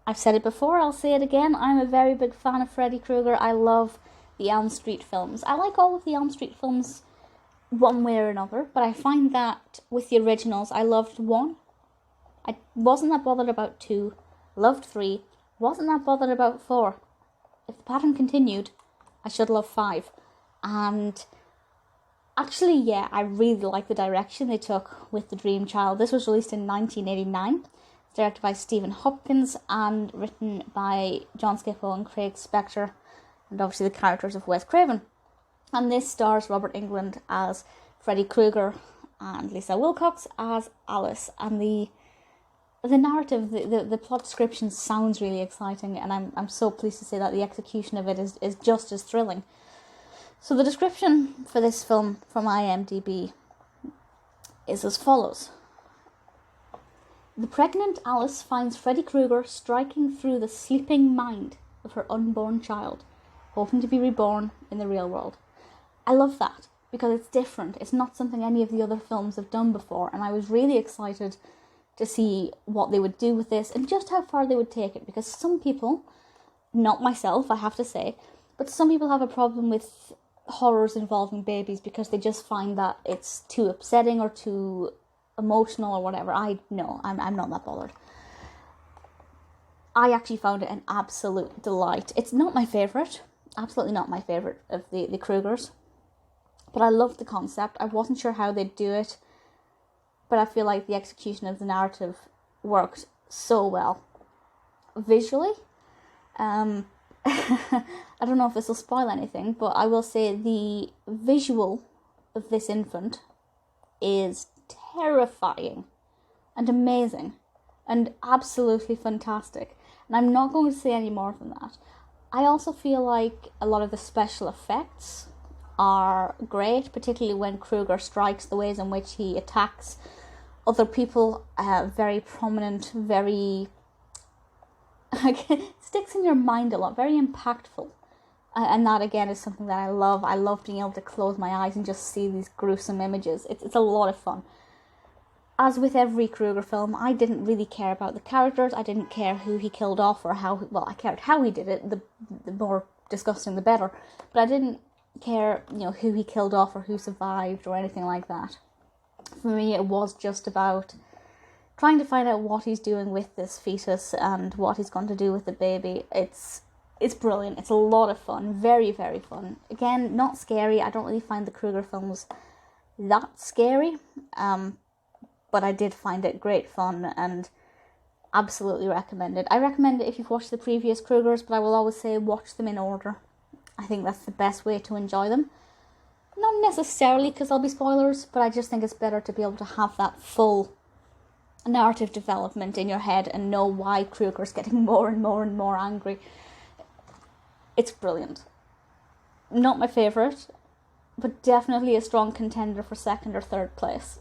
I've said it before, I'll say it again, I'm a very big fan of Freddy Krueger. I love the Elm Street films. I like all of the Elm Street films one way or another, but I find that with the originals, I loved 1. I wasn't that bothered about 2, loved 3, wasn't that bothered about 4. If the pattern continued, I should love 5. And actually, yeah, I really like the direction they took with The Dream Child. This was released in 1989. It's directed by Stephen Hopkins and written by John Skippo and Craig Spector, and obviously the characters of Wes Craven. And this stars Robert Englund as Freddy Krueger and Lisa Wilcox as Alice. And the narrative, the plot description sounds really exciting, and I'm so pleased to say that the execution of it is just as thrilling. So the description for this film from IMDb is as follows. The pregnant Alice finds Freddy Krueger striking through the sleeping mind of her unborn child, hoping to be reborn in the real world. I love that, because it's different. It's not something any of the other films have done before, and I was really excited to see what they would do with this and just how far they would take it, because some people, not myself, I have to say, but some people have a problem with horrors involving babies because they just find that it's too upsetting or too emotional or whatever. I'm not that bothered. I actually found it an absolute delight. It's not my favourite, absolutely not my favourite of the Krugers, but I loved the concept. I wasn't sure how they'd do it, but I feel like the execution of the narrative worked so well. Visually, I don't know if this will spoil anything, but I will say the visual of this infant is terrifying and amazing and absolutely fantastic. And I'm not going to say any more than that. I also feel like a lot of the special effects are great, particularly when Krueger strikes, the ways in which he attacks other people, very prominent, very sticks in your mind a lot, very impactful. And that again is something that I love. I love being able to close my eyes and just see these gruesome images. It's a lot of fun. As with every Krueger film, I didn't really care about the characters. I didn't care who he killed off or how, well, I cared how he did it. The more disgusting, the better. But I didn't care, who he killed off or who survived or anything like that. For me, it was just about trying to find out what he's doing with this fetus and what he's going to do with the baby. It's brilliant. It's a lot of fun. Very, very fun. Again, not scary. I don't really find the Krueger films that scary. But I did find it great fun and absolutely recommend it. I recommend it if you've watched the previous Krugers, but I will always say watch them in order. I think that's the best way to enjoy them. Not necessarily because there'll be spoilers, but I just think it's better to be able to have that full narrative development in your head and know why Krueger's getting more and more and more angry. It's brilliant. Not my favourite, but definitely a strong contender for second or third place.